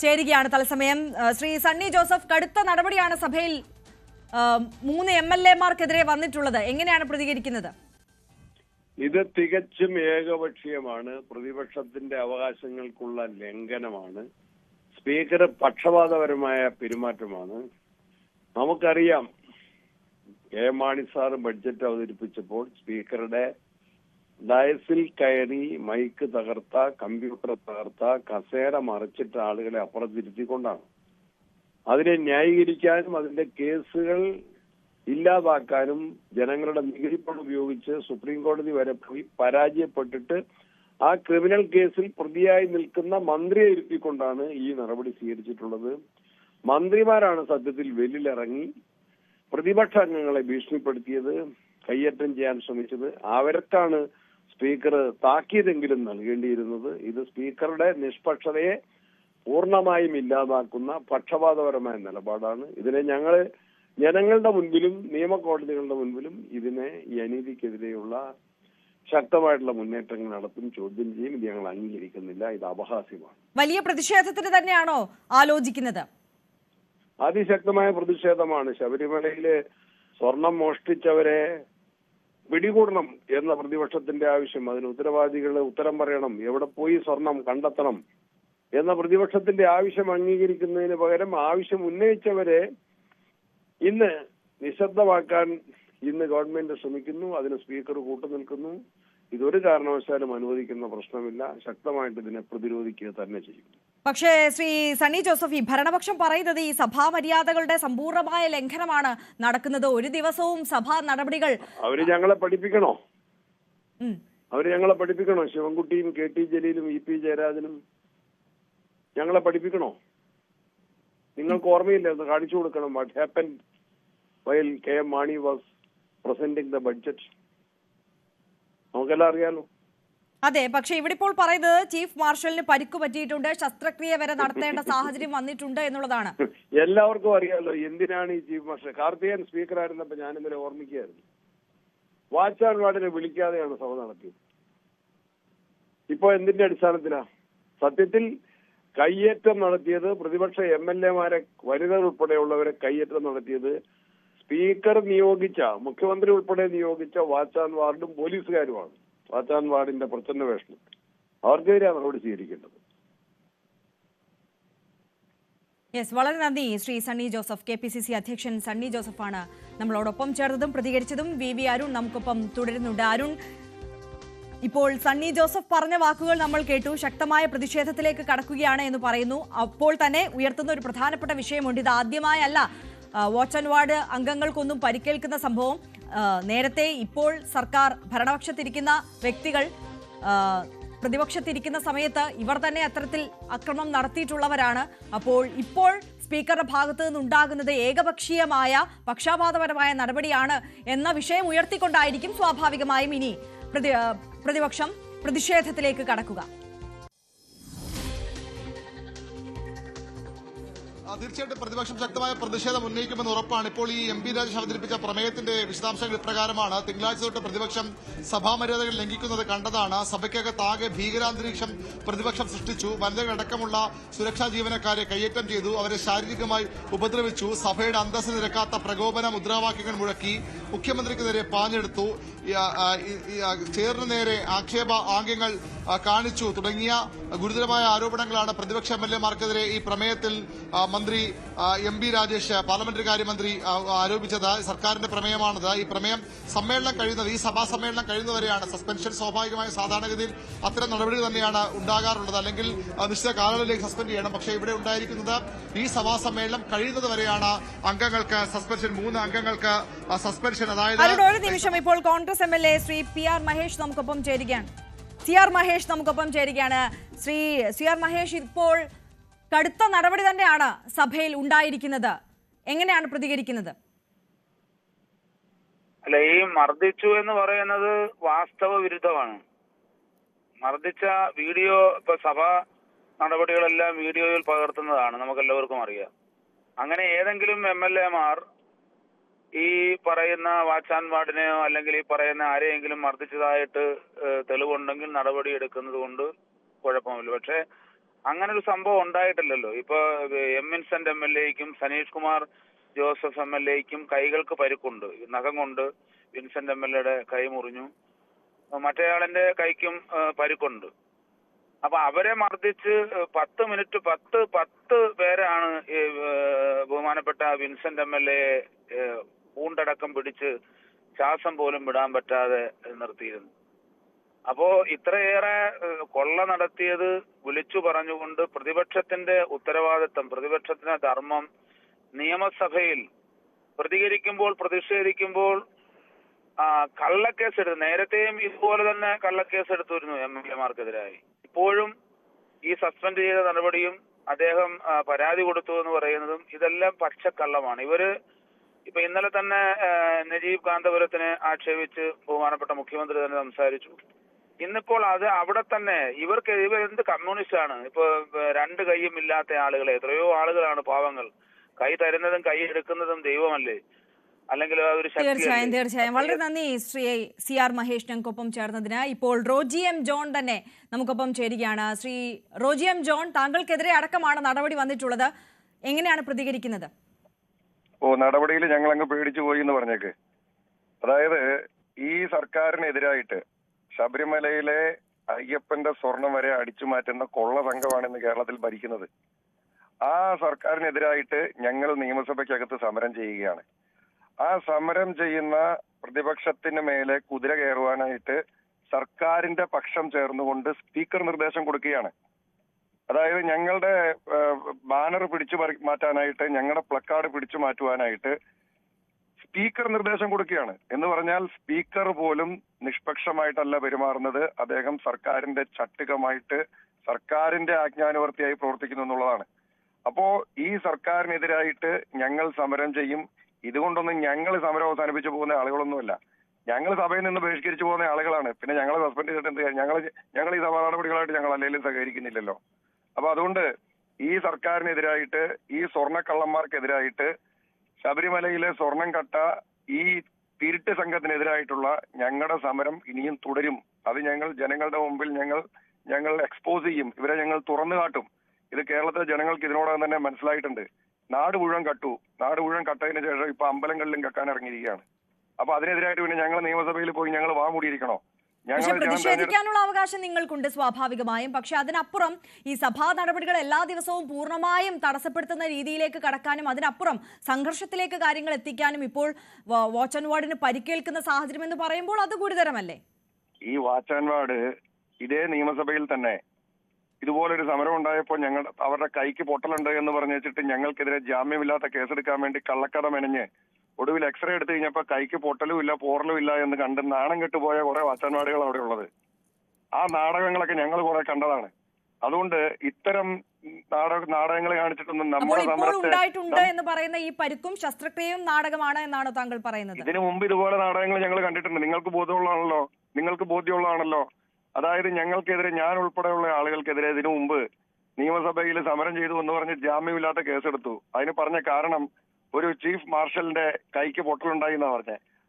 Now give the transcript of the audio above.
ചേരുകയാണ് തത്സമയം. ശ്രീ സണ്ണി ജോസഫ്, കടുത്ത നടപടിയാണ് സഭയിൽ 3 MLA-മാർക്കെതിരെ വന്നിട്ടുള്ളത്. എങ്ങനെയാണ് പ്രതികരിക്കുന്നത്? ഇത് തികച്ചും ഏകപക്ഷീയമാണ്. പ്രതിപക്ഷത്തിന്റെ അവകാശങ്ങൾക്കുള്ള ലംഘനമാണ്. സ്പീക്കർ പക്ഷപാതപരമായ പെരുമാറ്റമാണ്. നമുക്കറിയാം, എം മാണി സാർ ബഡ്ജറ്റ് അവതരിപ്പിച്ചപ്പോൾ സ്പീക്കറുടെ ഡയസിൽ കയറി മൈക്ക് തകർത്ത, കമ്പ്യൂട്ടർ തകർത്ത, കസേര മറിച്ചിട്ട ആളുകളെ അപ്പുറത്തിരുത്തിക്കൊണ്ടാണ്. അതിനെ ന്യായീകരിക്കാനും അതിന്റെ കേസുകൾ ഇല്ലാതാക്കാനും ജനങ്ങളുടെ നികുതി പണം ഉപയോഗിച്ച് സുപ്രീം കോടതി വരെ പോയി പരാജയപ്പെട്ടിട്ട് ആ ക്രിമിനൽ കേസിൽ പ്രതിയായി നിൽക്കുന്ന മന്ത്രിയെ ഇരുത്തിക്കൊണ്ടാണ് ഈ നടപടി സ്വീകരിച്ചിട്ടുള്ളത്. മന്ത്രിമാരാണ് സത്യത്തിൽ വെല്ലിലിറങ്ങി പ്രതിപക്ഷ അംഗങ്ങളെ ഭീഷണിപ്പെടുത്തിയത്, കയ്യേറ്റം ചെയ്യാൻ ശ്രമിച്ചത്. അവർക്കാണ് സ്പീക്കർ താക്കീതെങ്കിലും നൽകേണ്ടിയിരുന്നത്. ഇത് സ്പീക്കറുടെ നിഷ്പക്ഷതയെ പൂർണ്ണമായും ഇല്ലാതാക്കുന്ന പക്ഷപാതപരമായ നിലപാടാണ്. ഇതിനെ ഞങ്ങൾ ജനങ്ങളുടെ മുൻപിലും നിയമകോടതികളുടെ മുൻപിലും ഇതിനെ ഈ അനീതിക്കെതിരെയുള്ള ശക്തമായിട്ടുള്ള മുന്നേറ്റങ്ങൾ നടത്തും, ചോദ്യം ചെയ്യും. ഇത് ഞങ്ങൾ അംഗീകരിക്കുന്നില്ല. ഇത് അപഹാസ്യമാണ്. വലിയ പ്രതിഷേധത്തിന് തന്നെയാണോ ആലോചിക്കുന്നത്? അതിശക്തമായ പ്രതിഷേധമാണ്. ശബരിമലയില് സ്വർണം മോഷ്ടിച്ചവരെ പിടികൂടണം എന്ന പ്രതിപക്ഷത്തിന്റെ ആവശ്യം, അതിന് ഉത്തരവാദികൾ ഉത്തരം പറയണം, എവിടെ പോയി സ്വർണം കണ്ടെത്തണം എന്ന പ്രതിപക്ഷത്തിന്റെ ആവശ്യം അംഗീകരിക്കുന്നതിന് പകരം ആവശ്യം ഉന്നയിച്ചവരെ ഇന്ന് നിശബ്ദമാക്കാൻ ഇന്ന് ഗവൺമെന്റ് ശ്രമിക്കുന്നു. അതിന് സ്പീക്കർ കൂട്ടുനിൽക്കുന്നു. ഇതൊരു കാരണവശാലും അനുവദിക്കുന്ന പ്രശ്നമില്ല. ശക്തമായിട്ട് ഇതിനെ പ്രതിരോധിക്കുക തന്നെ ചെയ്യും. പക്ഷേ ശ്രീ സണ്ണി ജോസഫ്, ഈ ഭരണപക്ഷം പറയുന്നത് ഈ സഭാ മര്യാദകളുടെ സമ്പൂർണമായ ലംഘനമാണ് നടക്കുന്നത്. ഒരു ദിവസവും സഭാ നടപടികൾ അവര് ഞങ്ങളെ പഠിപ്പിക്കണോ? ശിവൻകുട്ടിയും KT ജലീലും EP ജയരാജനും ഞങ്ങളെ പഠിപ്പിക്കണോ? നിങ്ങൾക്ക് ഓർമ്മയില്ല, അത് കാണിച്ചു കൊടുക്കണം. What happen while KM Mani was presenting the budget. നമുക്കെല്ലാം അറിയാലോ. അതെ, പക്ഷെ ഇവിടെ ഇപ്പോൾ പറയുന്നത് ചീഫ് മാർഷലിന് പരിക്കു പറ്റിയിട്ടുണ്ട്, ശസ്ത്രക്രിയ വരെ നടത്തേണ്ട സാഹചര്യം വന്നിട്ടുണ്ട് എന്നുള്ളതാണ്. എല്ലാവർക്കും അറിയാലോ എന്തിനാണ് ഈ ചീഫ് മാർഷൽ. കാർത്തികൻ സ്പീക്കർ ആയിരുന്നപ്പോ ഞാൻ ഇന്നലെ ഓർമ്മിക്കുകയായിരുന്നു, വാച്ച് ആൻഡ് വാർഡിനെ വിളിക്കാതെയാണ് സഭ നടത്തിയത്. ഇപ്പോ എന്തിന്റെ അടിസ്ഥാനത്തിലാ? സത്യത്തിൽ കയ്യേറ്റം നടത്തിയത് പ്രതിപക്ഷ MLA-മാരെ, വനിതകൾ ഉൾപ്പെടെയുള്ളവരെ കയ്യേറ്റം നടത്തിയത് സ്പീക്കർ നിയോഗിച്ച, മുഖ്യമന്ത്രി ഉൾപ്പെടെ നിയോഗിച്ച വാച്ച് ആൻഡ് വാർഡും പോലീസുകാരുമാണ്. വാച്ച് ആൻഡ് വാർഡിന്റെ പ്രച്ഛന്ന വേഷണം അവർക്കെതിരെയാണ് നടപടി സ്വീകരിക്കേണ്ടത്. വളരെ നന്ദി ശ്രീ സണ്ണി ജോസഫ്. KPCC അധ്യക്ഷൻ സണ്ണി ജോസഫാണ് നമ്മളോടൊപ്പം ചേർന്നതും പ്രതികരിച്ചതും. VV അരുൺ നമുക്കൊപ്പം തുടരുന്നുണ്ട്. അരുൺ, ഇപ്പോൾ സണ്ണി ജോസഫ് പറഞ്ഞ വാക്കുകൾ നമ്മൾ കേട്ടു. ശക്തമായ പ്രതിഷേധത്തിലേക്ക് കടക്കുകയാണ് എന്ന് പറയുന്നു. അപ്പോൾ തന്നെ ഉയർത്തുന്ന ഒരു പ്രധാനപ്പെട്ട വിഷയമുണ്ട്. ഇത് ആദ്യമായല്ല വാച്ച് ആൻഡ് വാർഡ് അംഗങ്ങൾക്കൊന്നും പരിക്കേൽക്കുന്ന സംഭവം. നേരത്തെ ഇപ്പോൾ സർക്കാർ ഭരണപക്ഷത്തിരിക്കുന്ന വ്യക്തികൾ പ്രതിപക്ഷത്തിരിക്കുന്ന സമയത്ത് ഇവർ തന്നെ അത്തരത്തിൽ അക്രമം നടത്തിയിട്ടുള്ളവരാണ്. അപ്പോൾ ഇപ്പോൾ സ്പീക്കറുടെ ഭാഗത്ത് നിന്നുണ്ടാകുന്നത് ഏകപക്ഷീയമായ പക്ഷപാതപരമായ നടപടിയാണ് എന്ന വിഷയം ഉയർത്തിക്കൊണ്ടായിരിക്കും സ്വാഭാവികമായും ഇനി പ്രതിപക്ഷം പ്രതിഷേധത്തിലേക്ക് കടക്കുക. തീർച്ചയായിട്ടും പ്രതിപക്ഷം ശക്തമായ പ്രതിഷേധം ഉന്നയിക്കുമെന്ന് ഉറപ്പാണ്. ഇപ്പോൾ ഈ MP രാജേഷ് അവതരിപ്പിച്ച പ്രമേയത്തിന്റെ വിശദാംശങ്ങൾ ഇപ്രകാരമാണ്. തിങ്കളാഴ്ച തൊട്ട് പ്രതിപക്ഷം സഭാമര്യാദകൾ ലംഘിക്കുന്നത് കണ്ടതാണ്. സഭയ്ക്കകത്താകെ ഭീകരാന്തരീക്ഷം പ്രതിപക്ഷം സൃഷ്ടിച്ചു. വനിതകളടക്കമുള്ള സുരക്ഷാ ജീവനക്കാരെ കയ്യേറ്റം ചെയ്തു, അവരെ ശാരീരികമായി ഉപദ്രവിച്ചു, സഭയുടെ അന്തസ്സിന് നിരക്കാത്ത പ്രകോപന മുദ്രാവാക്യങ്ങൾ മുഴക്കി, മുഖ്യമന്ത്രിക്ക് നേരെ പാഞ്ഞെടുത്തു, ചെയറിന് നേരെ ആക്ഷേപ ആംഗ്യങ്ങൾ കാണിച്ചു തുടങ്ങിയ ഗുരുതരമായ ആരോപണങ്ങളാണ് പ്രതിപക്ഷ MLA-മാർക്കെതിരെ ഈ പ്രമേയത്തിൽ മന്ത്രി MP രാജേഷ്, പാർലമെന്ററി കാര്യമന്ത്രി, ആരോപിച്ചത്. സർക്കാരിന്റെ പ്രമേയമാണത്. ഈ പ്രമേയം സമ്മേളനം കഴിയുന്നത്, ഈ സഭാ സമ്മേളനം കഴിയുന്നവരെയാണ്. സസ്പെൻഷൻ സ്വാഭാവികമായ സാധാരണഗതിയിൽ അത്തരം നടപടികൾ തന്നെയാണ് ഉണ്ടാകാറുള്ളത്. അല്ലെങ്കിൽ നിശ്ചിത കാലയളവിലേക്ക് സസ്പെൻഡ് ചെയ്യണം. പക്ഷേ ഇവിടെ ഉണ്ടായിരിക്കുന്നത് ഈ സഭാ സമ്മേളനം കഴിയുന്നത് വരെയാണ് അംഗങ്ങൾക്ക് സസ്പെൻഷൻ, 3 അംഗങ്ങൾക്ക് സസ്പെൻഷൻ. അതായത് ഒരു നിമിഷം, ഇപ്പോൾ കോൺഗ്രസ് MLA ശ്രീ PR മഹേഷ് നമുക്കൊപ്പം ചേരുകയാണ്. CR മഹേഷ് നമുക്കൊപ്പം ചേരുകയാണ്. ശ്രീ CR മഹേഷ്, ഇപ്പോൾ കടുത്ത നടപടി തന്നെയാണ് സഭയിൽ ഉണ്ടായിരിക്കുന്നത്. എങ്ങനെയാണ് പ്രതികരിക്കുന്നത്? അല്ല, ഈ മർദ്ദിച്ചു എന്ന് പറയുന്നത് വാസ്തവ വിരുദ്ധമാണ്. മർദ്ദിച്ച വീഡിയോ ഇപ്പൊ സഭാ നടപടികളെല്ലാം വീഡിയോയിൽ പകർത്തുന്നതാണ്, നമുക്കെല്ലാവർക്കും അറിയാം. അങ്ങനെ ഏതെങ്കിലും MLA-മാർ ഈ പറയുന്ന വാച്ച് ആൻഡ് വാർഡിനെയോ അല്ലെങ്കിൽ ഈ പറയുന്ന ആരെയെങ്കിലും മർദ്ദിച്ചതായിട്ട് തെളിവുണ്ടെങ്കിൽ നടപടി എടുക്കുന്നത് കൊണ്ട് കുഴപ്പമില്ല. പക്ഷെ അങ്ങനെ ഒരു സംഭവം ഉണ്ടായിട്ടില്ലല്ലോ. ഇപ്പൊ എം വിൻസെന്റ് MLA-ക്കും സനീഷ് കുമാർ ജോസഫ് MLA-ക്കും കൈകൾക്ക് പരിക്കുണ്ട്. നഖം കൊണ്ട് വിൻസെന്റ് MLA-യുടെ കൈ മുറിഞ്ഞു, മറ്റേയാളിന്റെ കൈക്കും പരിക്കുണ്ട്. അപ്പൊ അവരെ മർദ്ദിച്ച് 10 മിനിറ്റ് 10 പേരാണ് ബഹുമാനപ്പെട്ട വിൻസെന്റ് MLA പൂണ്ടടക്കം പിടിച്ച് ശ്വാസം പോലും വിടാൻ പറ്റാതെ നിർത്തിയിരുന്നു. അപ്പോ ഇത്രയേറെ കൊള്ള നടത്തിയത് വിളിച്ചു പറഞ്ഞുകൊണ്ട് പ്രതിപക്ഷത്തിന്റെ ഉത്തരവാദിത്തം, പ്രതിപക്ഷത്തിന്റെ ധർമ്മം നിയമസഭയിൽ പ്രതികരിക്കുമ്പോൾ, പ്രതിഷേധിക്കുമ്പോൾ കള്ളക്കേസ് എടുത്തു. നേരത്തെയും ഇതുപോലെ തന്നെ കള്ളക്കേസ് എടുത്തിരുന്നു MLA-മാർക്കെതിരായി. ഇപ്പോഴും ഈ സസ്പെൻഡ് ചെയ്ത നടപടിയും അദ്ദേഹം പരാതി കൊടുത്തു എന്ന് പറയുന്നതും ഇതെല്ലാം പച്ചക്കള്ളമാണ്. ഇപ്പൊ ഇന്നലെ തന്നെ നജീബ് കാന്തപുരത്തിനെ ആക്ഷേപിച്ച് ബഹുമാനപ്പെട്ട മുഖ്യമന്ത്രി തന്നെ സംസാരിച്ചു. ഇന്നിപ്പോൾ അത് അവിടെ തന്നെ ഇവരെന്ത് കമ്മ്യൂണിസ്റ്റ് ആണ്? ഇപ്പൊ 2 കൈയും ഇല്ലാത്ത ആളുകളെ എത്രയോ ആളുകളാണ്, പാവങ്ങൾ. കൈ തരുന്നതും കൈ എടുക്കുന്നതും ദൈവമല്ലേ? അല്ലെങ്കിൽ ഒരു തീർച്ചയായും വളരെ നന്ദി ശ്രീ CR മഹേഷ് ഞങ്ങൾക്കൊപ്പം ചേർന്നതിന്. ഇപ്പോൾ റോജി M. ജോൺ തന്നെ നമുക്കൊപ്പം ചേരുകയാണ്. ശ്രീ റോജി M. ജോൺ, താങ്കൾക്കെതിരെ അടക്കമാണ് നടപടി വന്നിട്ടുള്ളത്. എങ്ങനെയാണ് പ്രതികരിക്കുന്നത്? നടപടിയിൽ ഞങ്ങൾ അങ്ങ് പേടിച്ചു പോയി എന്ന് പറഞ്ഞേക്ക്. അതായത് ഈ സർക്കാരിനെതിരായിട്ട് ശബരിമലയിലെ അയ്യപ്പന്റെ സ്വർണം വരെ അടിച്ചു മാറ്റുന്ന കൊള്ള സംഘമാണ് ഇന്ന് കേരളത്തിൽ ഭരിക്കുന്നത്. ആ സർക്കാരിനെതിരായിട്ട് ഞങ്ങൾ നിയമസഭയ്ക്കകത്ത് സമരം ചെയ്യുകയാണ്. ആ സമരം ചെയ്യുന്ന പ്രതിപക്ഷത്തിന് മേലെ കുതിര കയറുവാനായിട്ട് സർക്കാരിന്റെ പക്ഷം ചേർന്നുകൊണ്ട് സ്പീക്കർ നിർദ്ദേശം കൊടുക്കുകയാണ്. അതായത് ഞങ്ങളുടെ ബാനർ പിടിച്ചു മാറ്റാനായിട്ട്, ഞങ്ങളുടെ പ്ലക്കാർഡ് പിടിച്ചു മാറ്റുവാനായിട്ട് സ്പീക്കർ നിർദ്ദേശം കൊടുക്കുകയാണ്. എന്ന് പറഞ്ഞാൽ സ്പീക്കർ പോലും നിഷ്പക്ഷമായിട്ടല്ല പെരുമാറുന്നത്. അദ്ദേഹം സർക്കാരിന്റെ ചട്ടുകമായിട്ട്, സർക്കാരിന്റെ ആജ്ഞാനുവർത്തിയായി പ്രവർത്തിക്കുന്നു എന്നുള്ളതാണ്. അപ്പോ ഈ സർക്കാരിനെതിരായിട്ട് ഞങ്ങൾ സമരം ചെയ്യും. ഇതുകൊണ്ടൊന്നും ഞങ്ങൾ സമരം അവസാനിപ്പിച്ചു പോകുന്ന ആളുകളൊന്നുമല്ല. ഞങ്ങൾ സഭയിൽ നിന്ന് ബഹിഷ്കരിച്ചു പോകുന്ന ആളുകളാണ്. പിന്നെ ഞങ്ങൾ സസ്പെൻഡ് ചെയ്തിട്ട് എന്ത് കാര്യം? ഞങ്ങൾ ഈ സഭാ നടപടികളായിട്ട് ഞങ്ങൾ അല്ലെങ്കിലും സഹകരിക്കുന്നില്ലല്ലോ. അപ്പൊ അതുകൊണ്ട് ഈ സർക്കാരിനെതിരായിട്ട്, ഈ സ്വർണ്ണക്കള്ളന്മാർക്കെതിരായിട്ട്, ശബരിമലയിലെ സ്വർണം കട്ട ഈ തിരുട്ട് സംഘത്തിനെതിരായിട്ടുള്ള ഞങ്ങളുടെ സമരം ഇനിയും തുടരും. അത് ഞങ്ങൾ ജനങ്ങളുടെ മുമ്പിൽ ഞങ്ങൾ എക്സ്പോസ് ചെയ്യും. ഇവരെ ഞങ്ങൾ തുറന്നു കാട്ടും. ഇത് കേരളത്തിലെ ജനങ്ങൾക്ക് ഇതിനോടകം തന്നെ മനസ്സിലായിട്ടുണ്ട്. നാട് മുഴുവൻ കട്ടതിന് ശേഷം ഇപ്പൊ അമ്പലങ്ങളിലും കക്കാൻ ഇറങ്ങിയിരിക്കുകയാണ്. അപ്പൊ അതിനെതിരായിട്ട് പിന്നെ ഞങ്ങൾ നിയമസഭയിൽ പോയി ഞങ്ങൾ വാമൂടിയിരിക്കണോ? പക്ഷെ പ്രതിഷേധിക്കാനുള്ള അവകാശം നിങ്ങൾക്കുണ്ട് സ്വാഭാവികമായും. പക്ഷെ അതിനപ്പുറം ഈ സഭാ നടപടികൾ എല്ലാ ദിവസവും പൂർണ്ണമായും തടസ്സപ്പെടുത്തുന്ന രീതിയിലേക്ക് കടക്കാനും അതിനപ്പുറം സംഘർഷത്തിലേക്ക് കാര്യങ്ങൾ എത്തിക്കാനും ഇപ്പോൾ വാച്ച് ആൻഡ് വാർഡിന് പരിക്കേൽക്കുന്ന സാഹചര്യം എന്ന് പറയുമ്പോൾ അത് ഗുരുതരമല്ലേ? ഈ വാച്ച് ആൻഡ് വാർഡ് ഇതേ നിയമസഭയിൽ തന്നെ ഇതുപോലൊരു സമരം ഉണ്ടായപ്പോൾ അവരുടെ കൈക്ക് പൊട്ടലുണ്ട് എന്ന് പറഞ്ഞു വെച്ചിട്ട് ഞങ്ങൾക്കെതിരെ ജാമ്യമില്ലാത്ത കേസെടുക്കാൻ വേണ്ടി കള്ളക്കട മെനഞ്ഞ് ഒടുവിൽ എക്സ്റേ എടുത്തു കഴിഞ്ഞപ്പോൾ കൈക്ക് പൊട്ടലും ഇല്ല, പോറലും ഇല്ല എന്ന് കണ്ട് നാണം കെട്ടുപോയ കുറെ വാച്ചാൻവാടികൾ അവിടെ ഉള്ളത്. ആ നാടകങ്ങളൊക്കെ ഞങ്ങൾ കുറെ കണ്ടതാണ്. അതുകൊണ്ട് ഇത്തരം നാടകങ്ങൾ കാണിച്ചിട്ടൊന്നും നമ്മുടെ ഉണ്ടായിട്ടുണ്ട് എന്ന് പറയുന്ന ഈ പരിക്കും ശസ്ത്രക്രിയയും നാടകമാണ് എന്നാണ് താങ്കൾ പറയുന്നത്? ഇതിനു മുമ്പ് ഇതുപോലെ നാടകങ്ങൾ ഞങ്ങൾ കണ്ടിട്ടുണ്ട്. നിങ്ങൾക്ക് ബോധ്യമുള്ളതാണല്ലോ. അതായത് ഞങ്ങൾക്കെതിരെ, ഞാൻ ഉൾപ്പെടെയുള്ള ആളുകൾക്കെതിരെ ഇതിനു മുമ്പ് നിയമസഭയിൽ സമരം ചെയ്തു എന്ന് പറഞ്ഞ് ജാമ്യമില്ലാത്ത കേസെടുത്തു. അതിന് പറഞ്ഞ കാരണം ഒരു ചീഫ് മാർഷലിന്റെ കൈക്ക് പൊട്ടലുണ്ടായി എന്നാ പറഞ്ഞത്.